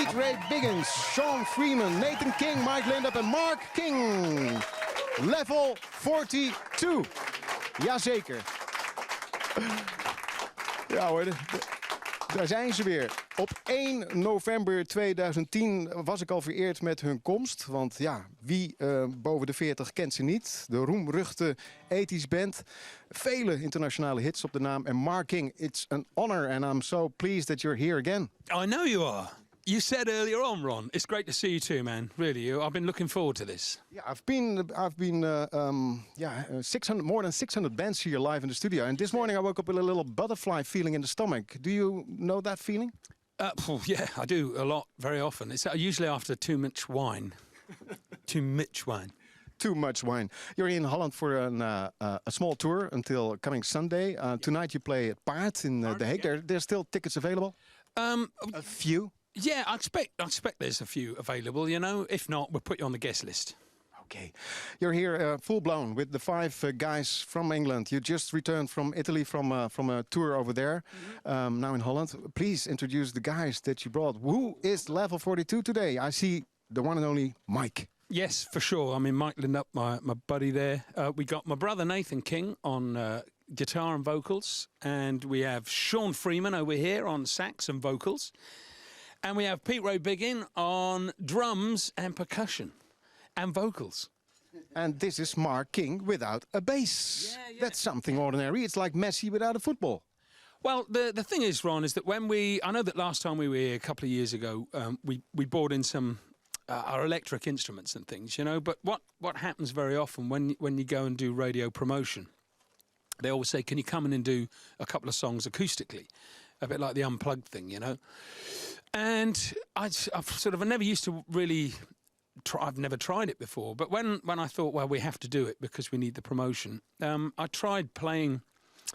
Pete Ray Biggin, Freeman, Nathan King, Mike Lindup en Mark King. Level 42. Jazeker. Ja hoor, daar zijn ze weer. Op 1 november 2010 was ik al vereerd met hun komst. Want ja, wie boven de 40 kent ze niet? De roemruchte ethisch band. Vele internationale hits op de naam. En Mark King, it's an honor and I'm so pleased that you're here again. I know you are. You said earlier on, Ron. It's great to see you too, man. Really, I've been looking forward to this. Yeah, I've been 600, more than 600 bands here live in the studio. And this morning I woke up with a little butterfly feeling in the stomach. Do you know that feeling? Yeah, I do a lot, very often. It's usually after too much wine. Too much wine. Too much wine. You're in Holland for a small tour until coming Sunday. Tonight you play at Paard in The Hague. Yeah. There's still tickets available? A few? Yeah, I expect there's a few available, you know. If not, we'll put you on the guest list. Okay. You're here full-blown with the 5 guys from England. You just returned from Italy from a tour over there, now in Holland. Please introduce the guys that you brought. Who is Level 42 today? I see the one and only Mike. Yes, for sure. I mean, Mike Lindup, my buddy there. We got my brother Nathan King on guitar and vocals. And we have Freeman over here on sax and vocals. And we have Pete Ray Biggin on drums and percussion and vocals. And this is Mark King without a bass. Yeah. That's something ordinary. It's like Messi without a football. Well, the thing is, Ron, is that I know that last time we were here a couple of years ago, we brought in some our electric instruments and things, you know. But what happens very often when you go and do radio promotion, they always say, can you come in and do a couple of songs acoustically? A bit like the Unplugged thing, you know. And I've never used to really I've never tried it before. But when I thought, well, we have to do it because we need the promotion, I tried playing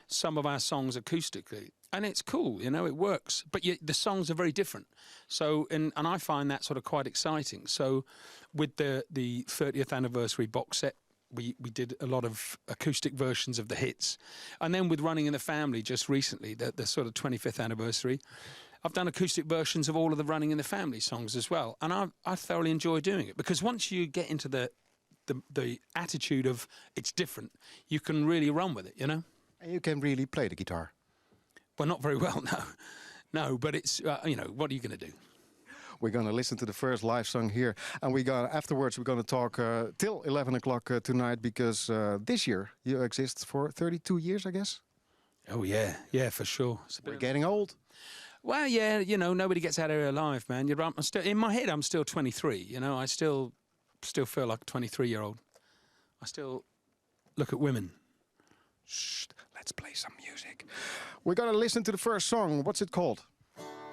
some of our songs acoustically. And it's cool, you know, it works. But the songs are very different. So, and I find that sort of quite exciting. So with the 30th anniversary box set, we did a lot of acoustic versions of the hits. And then with Running in the Family just recently, the sort of 25th anniversary, I've done acoustic versions of all of the Running in the Family songs as well. And I thoroughly enjoy doing it because once you get into the attitude of it's different, you can really run with it, you know? And you can really play the guitar. Well, not very well, no. No, but it's, you know, what are you going to do? We're going to listen to the first live song here. And afterwards we're going to talk till 11 o'clock tonight because this year you exist for 32 years, I guess? Oh, yeah. Yeah, for sure. We're getting old. Well, yeah, you know, nobody gets out of here alive, man. You're right. In my head, I'm still 23, you know. I still feel like a 23-year-old. I still look at women. Shh, let's play some music. We're going to listen to the first song. What's it called?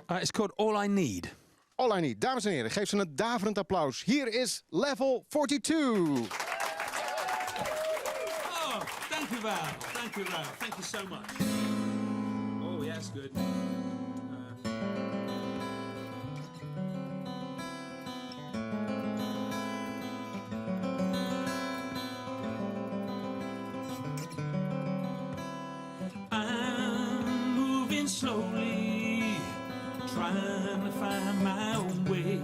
It's called All I Need. All I Need. Dames en heren, geef ze een daverend applaus. Hier is Level 42. Oh, thank you, Val. Thank you, Val. Thank you so much. Oh, yeah, that's good. I'm moving slowly, trying to find my own way.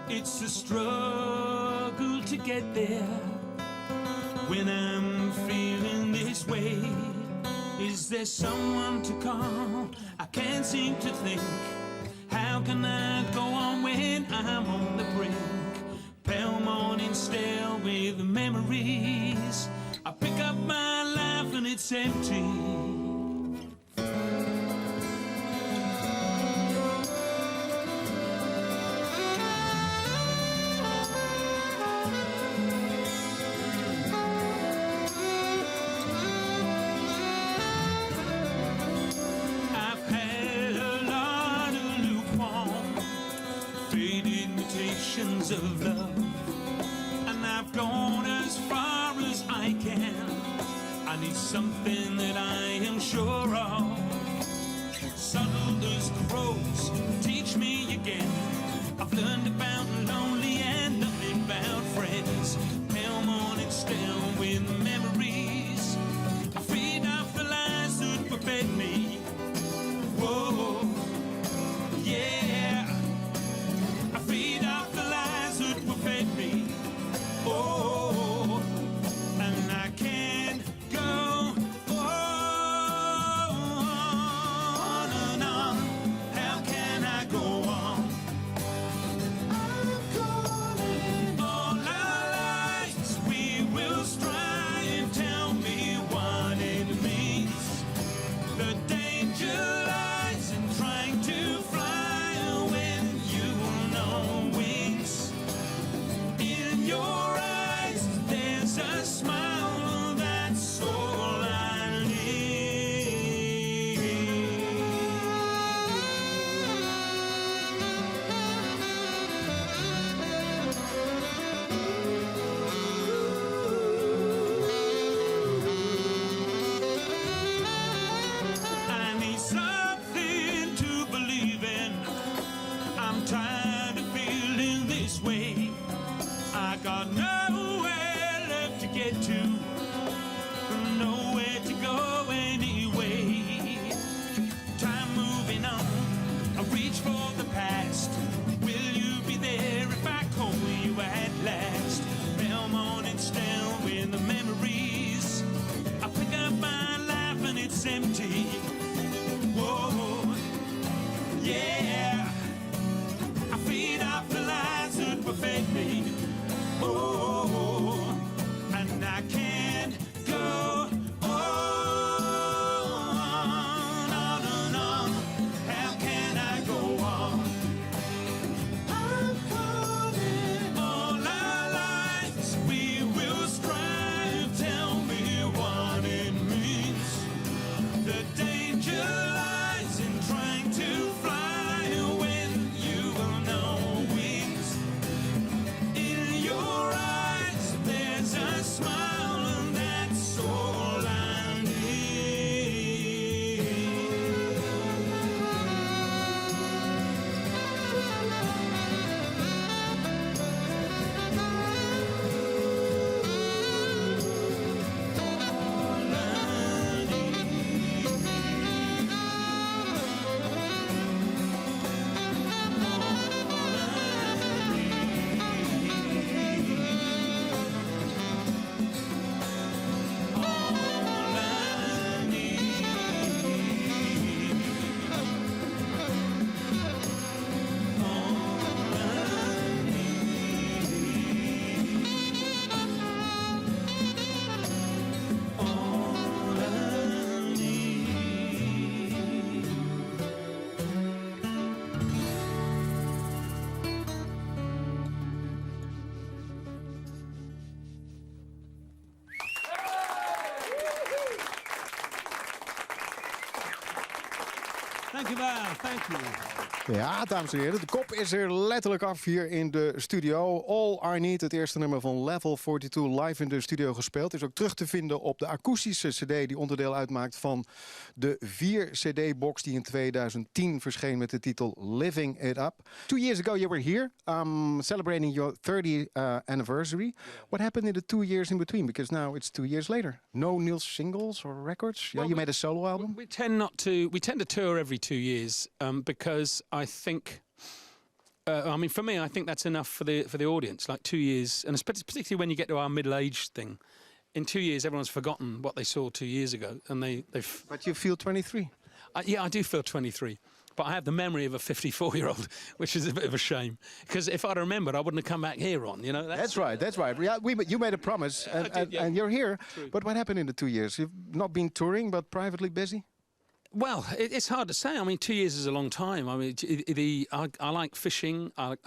It's a struggle to get there. When I'm feeling this way, is there someone to call? I can't seem to think. How can I go on when I'm on the brink? Pale morning stare with the memories. I pick up my life and it's empty. Of love, and I've gone as far as I can. I need something that I am sure of. Subtle as crows, teach me again. I've learned about lonely and nothing about friends. Pale morning still with memories. I feed off the lies that forbid me. Whoa, yeah. Dankjewel, thank you. Ja, dames en heren, de kop is er letterlijk af hier in de studio. All I Need, het eerste nummer van Level 42, live in de studio gespeeld. Is ook terug te vinden op de akoestische cd die onderdeel uitmaakt van de 4-cd-box die in 2010 verscheen met de titel Living It Up. 2 years ago you were here, celebrating your 30th anniversary. What happened in the 2 years in between? Because now it's 2 years later. No new singles or records? Well, you made a solo album? We tend to tour every 2 years because I think, I mean, for me, I think that's enough for the audience. Like 2 years, and particularly when you get to our middle-age thing, in 2 years, everyone's forgotten what they saw 2 years ago, and they've. But you feel 23. Yeah, I do feel 23. But I have the memory of a 54-year-old, which is a bit of a shame. Because if I'd remembered, I wouldn't have come back here on, you know? That's right, that's right. Yeah, you made a promise, and you're here. True. But what happened in the 2 years? You've not been touring, but privately busy? Well, it's hard to say. I mean, 2 years is a long time. I mean, I like fishing. I've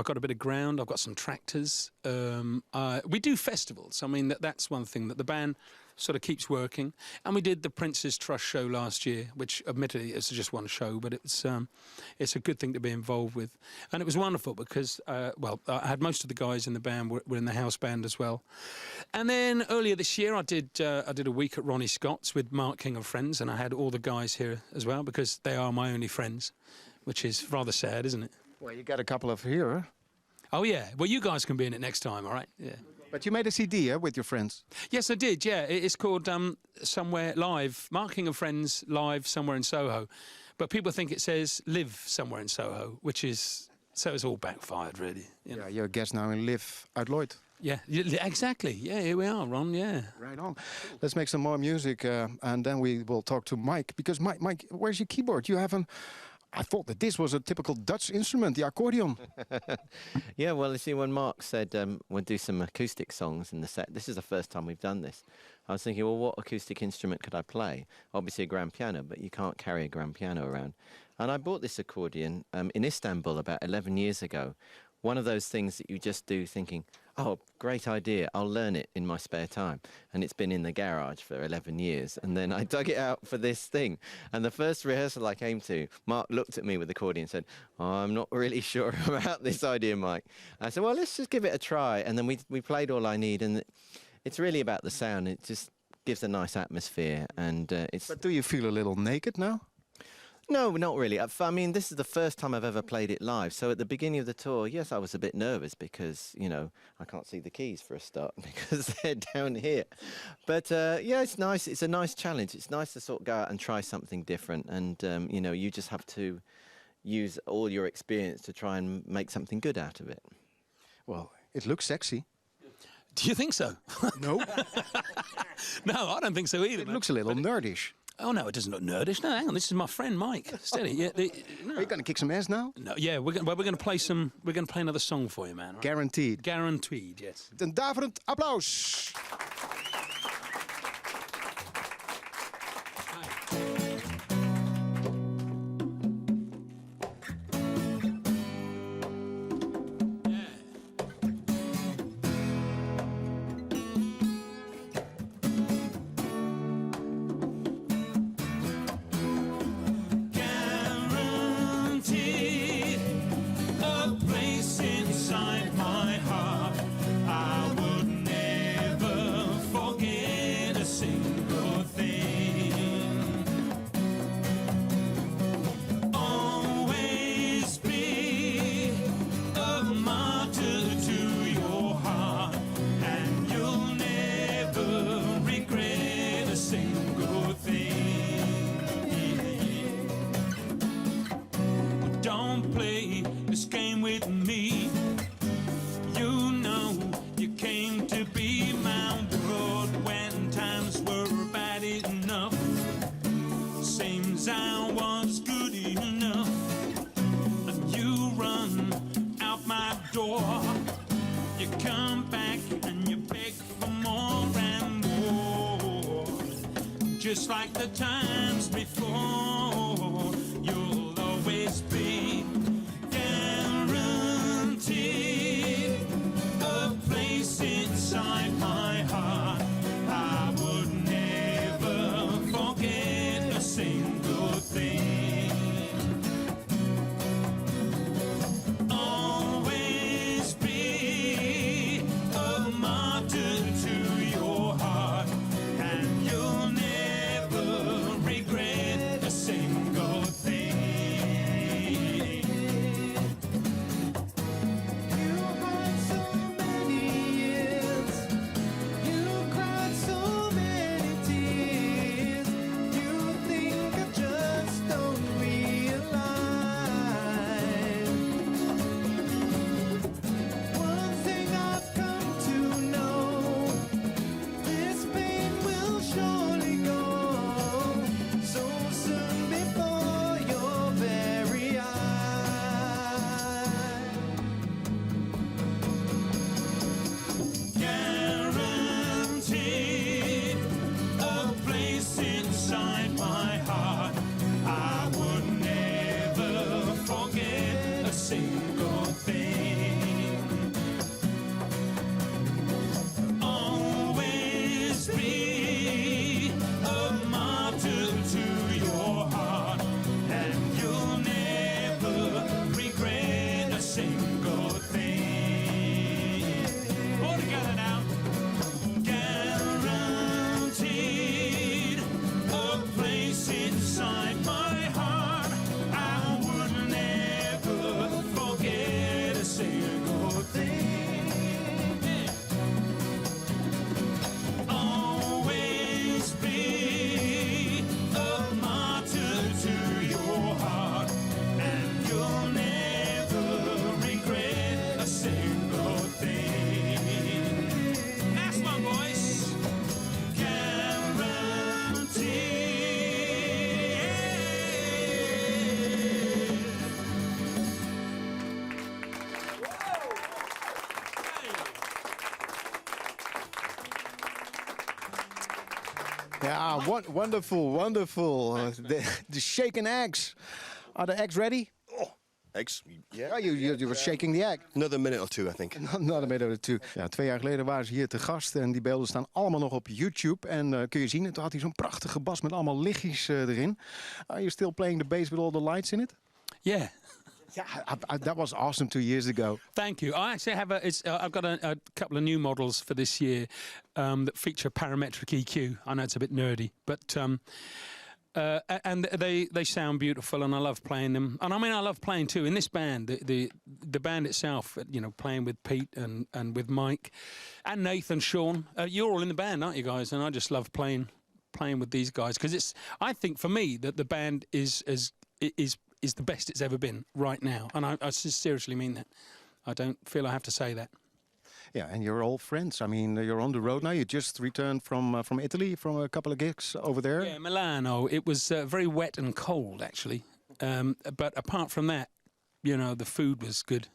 got a bit of ground. I've got some tractors. We do festivals. I mean, that's one thing that the band sort of keeps working. And we did the Prince's Trust show last year, which admittedly is just one show, but it's a good thing to be involved with. And it was wonderful because, well, I had most of the guys in the band were in the house band as well. And then earlier this year, I did a week at Ronnie Scott's with Mark King and Friends, and I had all the guys here as well because they are my only friends, which is rather sad, isn't it? Well, you got a couple of here, huh? Oh, yeah. Well, you guys can be in it next time, all right? Yeah. But you made a CD, with your friends? Yes, I did, yeah. It's called Somewhere Live, Mark King and Friends Live Somewhere in Soho. But people think it says Live Somewhere in Soho, which is, so it's all backfired, really. You know? Yeah, you're a guest now in Live Uit Lloyd. Yeah, exactly. Yeah, here we are, Ron, yeah. Right on. Let's make some more music, and then we will talk to Mike. Because, Mike, where's your keyboard? You have I thought that this was a typical Dutch instrument, the accordion. Yeah, well, you see, when Mark said we'll do some acoustic songs in the set, this is the first time we've done this. I was thinking, well, what acoustic instrument could I play? Obviously a grand piano, but you can't carry a grand piano around. And I bought this accordion in Istanbul about 11 years ago. One of those things that you just do thinking, oh, great idea, I'll learn it in my spare time. And it's been in the garage for 11 years. And then I dug it out for this thing. And the first rehearsal I came to, Mark looked at me with the accordion and said, oh, I'm not really sure about this idea, Mike. I said, well, let's just give it a try. And then we played All I Need. And it's really about the sound. It just gives a nice atmosphere. And it's. But do you feel a little naked now? No, not really. I mean, this is the first time I've ever played it live. So at the beginning of the tour, yes, I was a bit nervous because, you know, I can't see the keys for a start because they're down here. But, yeah, it's nice. It's a nice challenge. It's nice to sort of go out and try something different. And, you know, you just have to use all your experience to try and make something good out of it. Well, it looks sexy. Do you think so? No. No, I don't think so either. It looks a little nerdish. Oh, no, it doesn't look nerdish. No, hang on, this is my friend Mike. Steady. Yeah, no. Are you going to kick some ass now? No, yeah, we're going to play some. We're going to play another song for you, man. Right? Guaranteed. Guaranteed, yes. Een daverend applaus. Just like the times before, you'll always be guaranteed a place inside my heart. I would never forget a single thing. Yeah, wonderful, wonderful. The shaken eggs. Are the eggs ready? Eggs? Yeah, you were shaking the egg. Another minute or two, I think. Another minute or two. Ja, 2 jaar geleden waren ze hier te gast en die beelden staan allemaal nog op YouTube. En kun je zien, toen had hij zo'n prachtige bas met allemaal lichtjes erin. Are you still playing the bass with all the lights in it? Yeah. Yeah, that was awesome 2 years ago. Thank you. I actually have I've got a couple of new models for this year that feature parametric EQ. I know it's a bit nerdy, but and they sound beautiful, and I love playing them. And I mean, I love playing too in this band. The band itself, you know, playing with Pete and with Mike and Nathan, Sean. You're all in the band, aren't you guys? And I just love playing with these guys because I think for me that the band is the best it's ever been right now, and I seriously mean that. I don't feel I have to say that. Yeah, and you're all friends. I mean, you're on the road now. You just returned from Italy, from a couple of gigs over there. Yeah, Milano. It was very wet and cold, actually. But apart from that, you know, the food was good.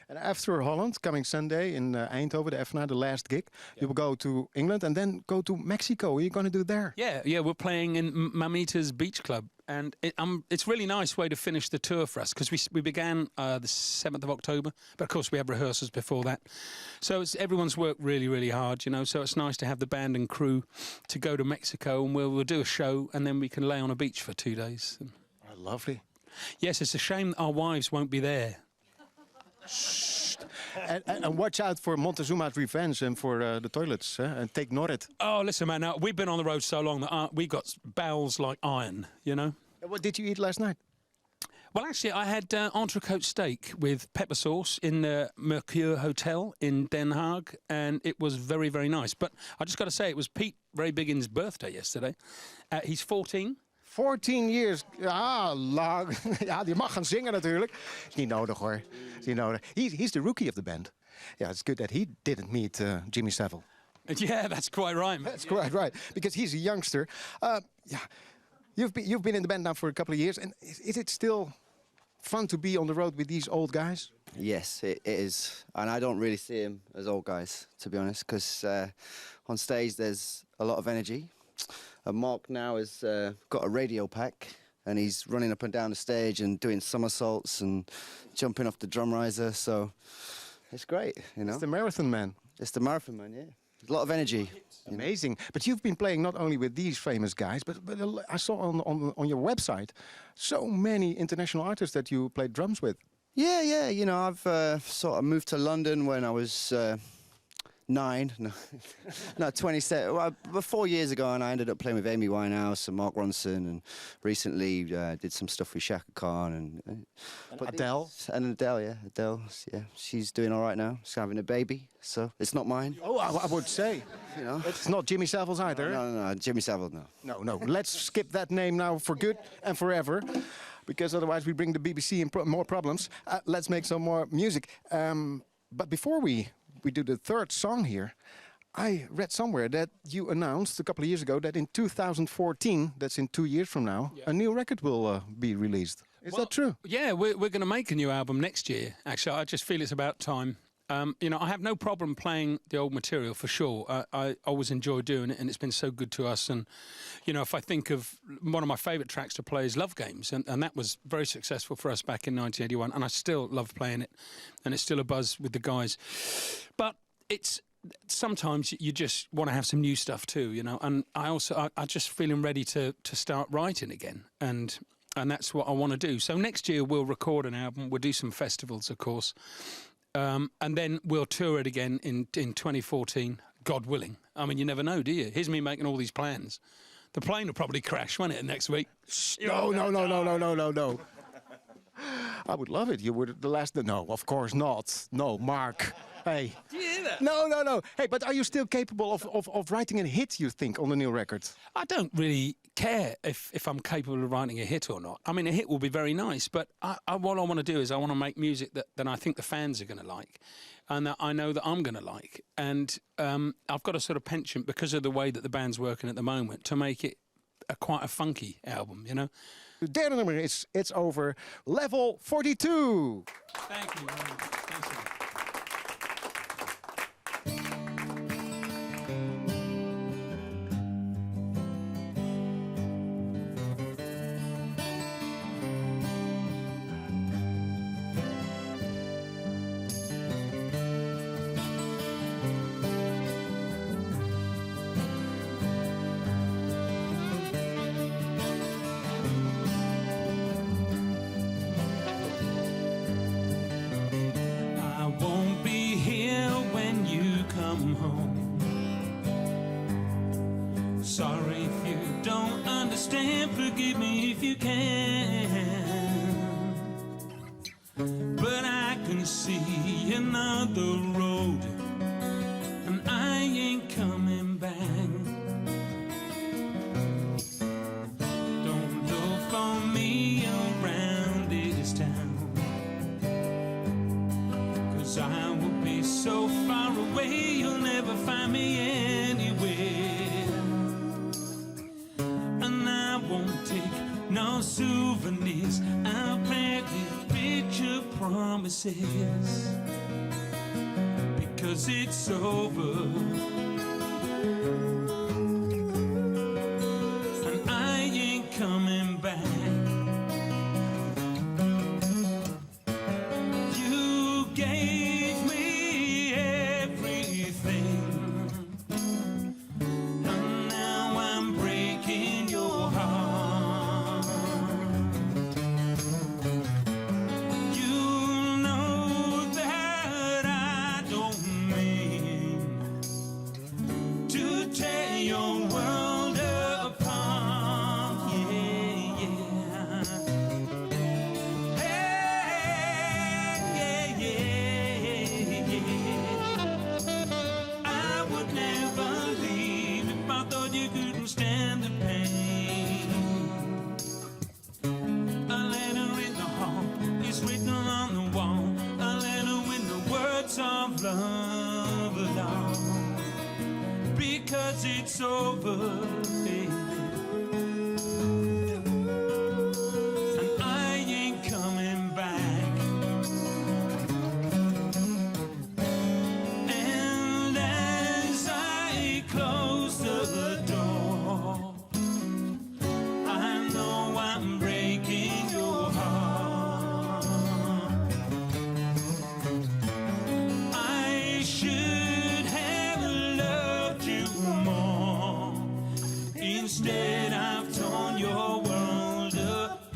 And after Holland, coming Sunday in Eindhoven, the FNA, the last gig, you will go to England and then go to Mexico. What are you going to do there? Yeah, we're playing in Mamita's Beach Club. And it's a really nice way to finish the tour for us because we began the 7th of October, but of course we have rehearsals before that. So everyone's worked really, really hard, you know, so it's nice to have the band and crew to go to Mexico and we'll do a show and then we can lay on a beach for 2 days. Oh, lovely. Yes, it's a shame that our wives won't be there. And watch out for Montezuma's Revenge and for the toilets, and take Norrit. Oh, listen, man, we've been on the road so long that we've got bowels like iron, you know? What did you eat last night? Well, actually, I had entrecote steak with pepper sauce in the Mercure Hotel in Den Haag, and it was very, very nice. But I just got to say, it was Pete Ray Biggin's birthday yesterday. He's 14. 14 years. Ah, lang. Ja, die mag gaan zingen natuurlijk. Is niet nodig hoor. Is niet nodig. He's the rookie of the band. Yeah, it's good that he didn't meet Jimmy Savile. Yeah, that's quite right. That's quite right, because he's a youngster. Yeah, you've been in the band now for a couple of years, and is it still fun to be on the road with these old guys? Yes, it is. And I don't really see him as old guys, to be honest, because on stage there's a lot of energy. Mark now has got a radio pack and he's running up and down the stage and doing somersaults and jumping off the drum riser, so it's great, you know. It's the marathon man. It's the marathon man, yeah. There's a lot of energy. Amazing. But you've been playing not only with these famous guys, but I saw on your website so many international artists that you played drums with. Yeah, you know, I've sort of moved to London when I was 9, no, 27. Well, 4 years ago, and I ended up playing with Amy Winehouse and Mark Ronson, and recently did some stuff with Shaka Khan and Adele. Adele, yeah, she's doing all right now. She's having a baby, so it's not mine. Oh, I would say, You know, it's not Jimmy Savile's either. no, Jimmy Savile, no. No. Let's skip that name now for good and forever, because otherwise we bring the BBC in more problems. Let's make some more music. But before we do the third song here, I read somewhere that you announced a couple of years ago that in 2014, that's in 2 years from now, a new record will be released. Is that true? Yeah, we're going to make a new album next year. Actually, I just feel it's about time. You know, I have no problem playing the old material for sure. I always enjoy doing it, and it's been so good to us. And you know, if I think of one of my favourite tracks to play is Love Games, and that was very successful for us back in 1981, and I still love playing it, and it's still a buzz with the guys. But it's sometimes you just want to have some new stuff too, you know. And I just feeling ready to start writing again, and that's what I want to do. So next year we'll record an album. We'll do some festivals, of course. And then we'll tour it again in 2014, God willing. I mean, you never know, do you? Here's me making all these plans. The plane will probably crash, won't it, next week? No. I would love it. You were the last... No, of course not. No, Mark. Hey. Do you hear that? No. Hey, but are you still capable of writing a hit, you think, on the new record? I don't really care if I'm capable of writing a hit or not. I mean, a hit will be very nice, but what I want to do is I want to make music that I think the fans are going to like and that I know that I'm going to like. And I've got a sort of penchant, because of the way that the band's working at the moment, to make it quite a funky album, you know? De derde nummer is It's Over, level 42. Thank you. Thank you. forgive me if you can, but I can see another road, and I ain't coming back. Don't look for me around this town, 'cause I will be so far away, you'll never find me anywhere. And I won't take no souvenirs, I'll pack these picture promises, because it's over, and I ain't coming back. You gave me everything, and now I'm breaking your heart. You know that I don't mean to tear your world apart. Yeah, yeah. Hey, yeah, yeah. I would never leave if I thought you couldn't stand the pain. A letter in the hall is written on the wall, a letter with the words of love along, because it's over, baby, and I ain't coming back. And as I close the door, I know I'm breaking your heart. I should have loved you more. Instead, I've torn your world apart.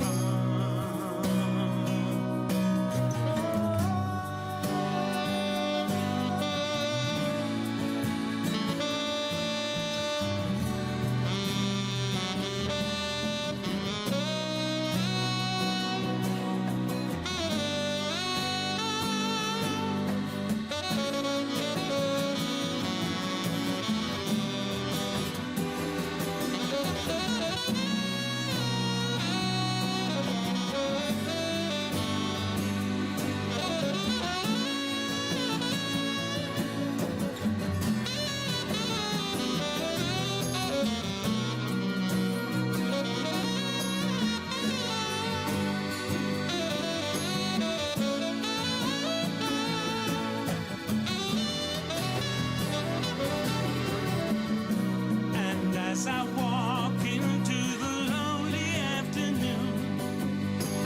And as I walk into the lonely afternoon,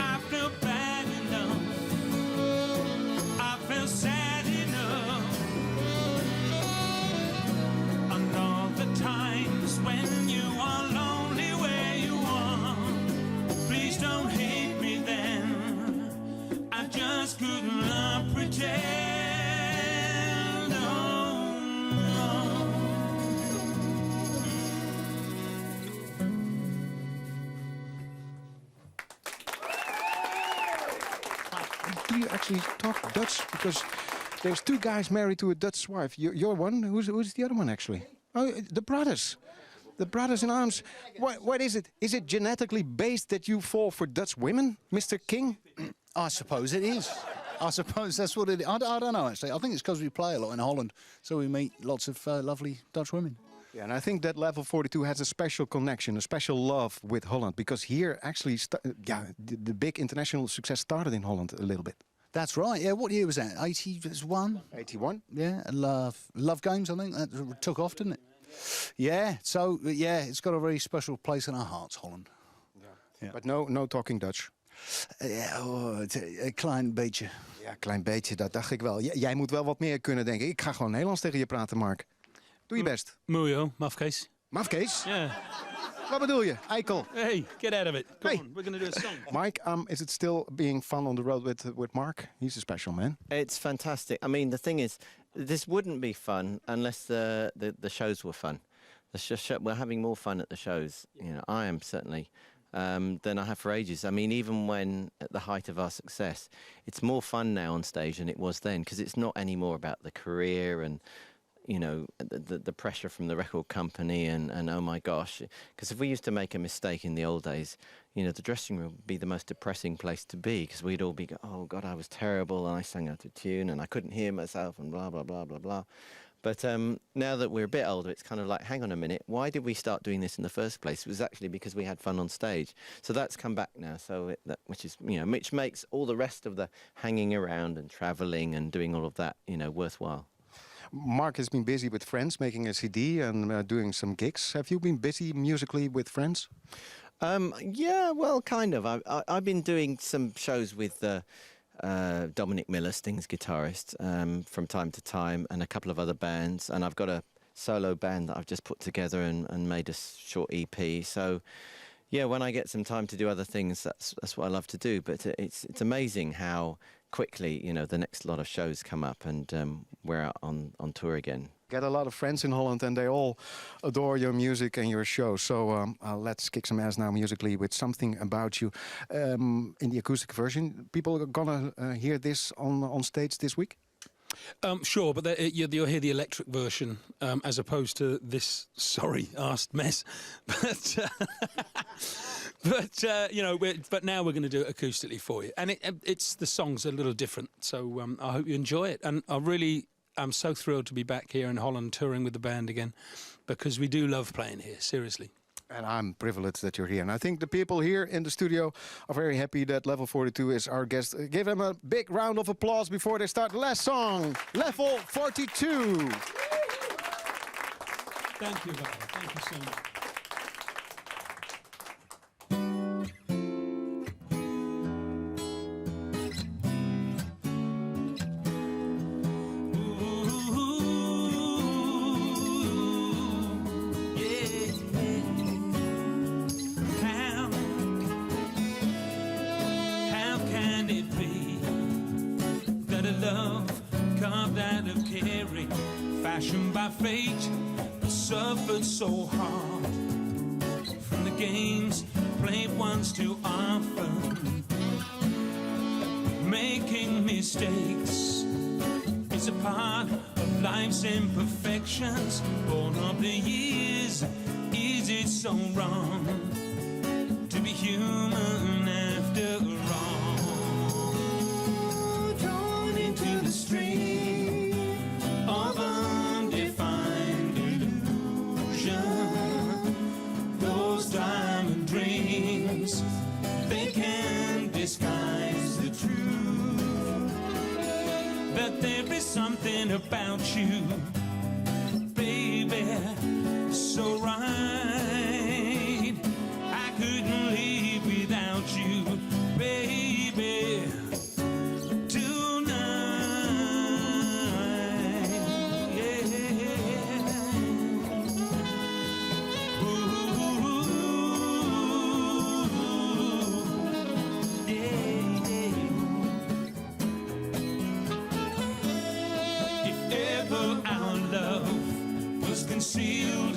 I feel bad enough, I feel sad enough, and all the times when you are lonely where you are, please don't hate me then, I just could not pretend. Oh, no. Do you actually talk Dutch? Because there's two guys married to a Dutch wife. You're one. Who's the other one actually? Oh, the brothers. The brothers in arms. What is it? Is it genetically based that you fall for Dutch women, Mr. King? I suppose it is. I suppose that's what it is. I don't know, actually. I think it's because we play a lot in Holland, so we meet lots of lovely Dutch women. Yeah, and I think that Level 42 has a special connection, a special love with Holland, because here actually, the big international success started in Holland a little bit. That's right, yeah. What year was that? 81? 81? Yeah, and Love Games, I think. That took off, didn't it? Yeah, so, yeah, it's got a very special place in our hearts, Holland. Yeah. But no talking Dutch. Ja, een klein beetje. Ja, klein beetje, dat dacht ik wel. Jij moet wel wat meer kunnen, denk ik. Ik ga gewoon Nederlands tegen je praten, Mark. Doe je best. Moejo, mafkees. Mafkees? Yeah. Wat bedoel je? Eikel. Hey, get out of it. Come Hey. on, we're going to do a song. Mike, is it still being fun on the road with Mark? He's a special man. It's fantastic. I mean, the thing is, this wouldn't be fun unless the shows were fun. We're having more fun at the shows. You know, I am certainly than I have for ages. I mean, even when at the height of our success, it's more fun now on stage than it was then, because it's not anymore about the career and, you know, the pressure from the record company and oh my gosh. Because if we used to make a mistake in the old days, you know, the dressing room would be the most depressing place to be, because we'd all be, oh God, I was terrible and I sang out of tune and I couldn't hear myself and blah, blah, blah, blah, blah. But now that we're a bit older, it's kind of like, hang on a minute, why did we start doing this in the first place? It was actually because we had fun on stage. So that's come back now, so which is, you know, which makes all the rest of the hanging around and travelling and doing all of that, you know, worthwhile. Mark has been busy with friends, making a CD and doing some gigs. Have you been busy musically with friends? Yeah, well, kind of. I've been doing some shows with Dominic Miller, Sting's guitarist, from time to time, and a couple of other bands. And I've got a solo band that I've just put together and made a short EP. So, yeah, when I get some time to do other things, that's what I love to do. But it's amazing how quickly, you know, the next lot of shows come up and we're out on tour again. Get a lot of friends in Holland and they all adore your music and your show. So let's kick some ass now musically with Something About You in the acoustic version. People are gonna hear this on stage this week? Sure, but you'll hear the electric version as opposed to this sorry-arsed mess. But you know, but now we're going to do it acoustically for you, and it's the song's a little different. So I hope you enjoy it, and I'm so thrilled to be back here in Holland touring with the band again, because we do love playing here. Seriously. And I'm privileged that you're here. And I think the people here in the studio are very happy that Level 42 is our guest. Give them a big round of applause before they start the last song. Level 42. Thank you, Val. Thank you so much. Fashioned by fate, but suffered so hard from the games played once too often. Making mistakes is a part of life's imperfections. Born of the years, is it so wrong to be human after all? Drawn into the stream of undefined illusion, those diamond dreams, they can disguise the truth. That there is something about you, baby, so right. I couldn't live without you, baby. Concealed,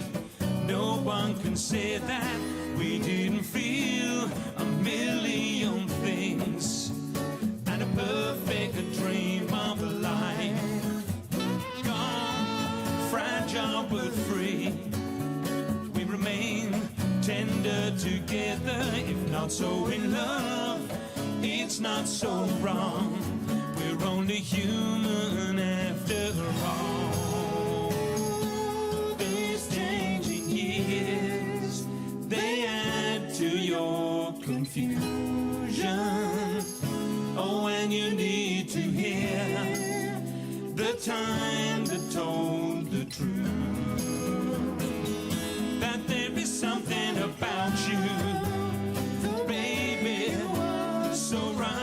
no one can say that we didn't feel a million things and a perfect dream of a life. Gone, fragile but free, we remain tender together. If not so in love, it's not so wrong. We're only human after all. They add to your confusion. Oh, and you need to hear the time that told the truth. That there is something about you, baby, so right.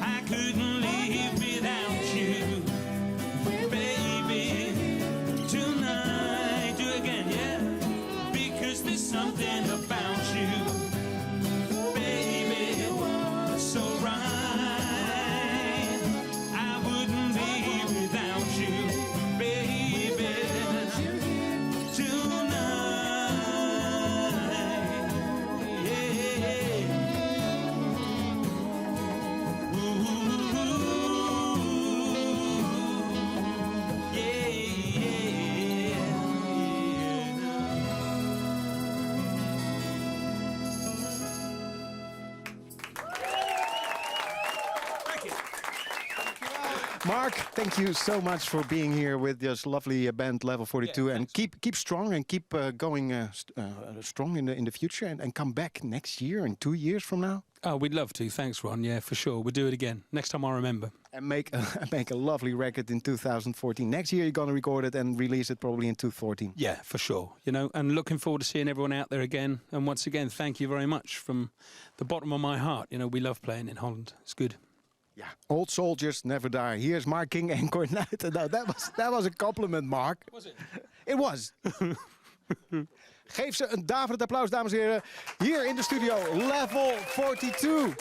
I couldn't live without you, baby. Tonight, do it again, yeah. There's something about you, baby, so right. I wouldn't be without you, baby. Tonight, Mark, thank you so much for being here with this lovely band Level 42, Yeah, and keep strong and keep going strong in the future, and come back next year and 2 years from now. Oh, we'd love to. Thanks, Ron. Yeah, for sure. We'll do it again. Next time I remember. And make a lovely record in 2014. Next year you're gonna record it and release it probably in 2014. Yeah, for sure. You know, and looking forward to seeing everyone out there again. And once again, thank you very much from the bottom of my heart. You know, we love playing in Holland. It's good. Yeah, old soldiers never die. Here's Mark King en Cornuiten. Nou, that was a compliment, Mark. Was it? It was. Geef ze een daverend applaus, dames en heren. Hier in de studio, Level 42.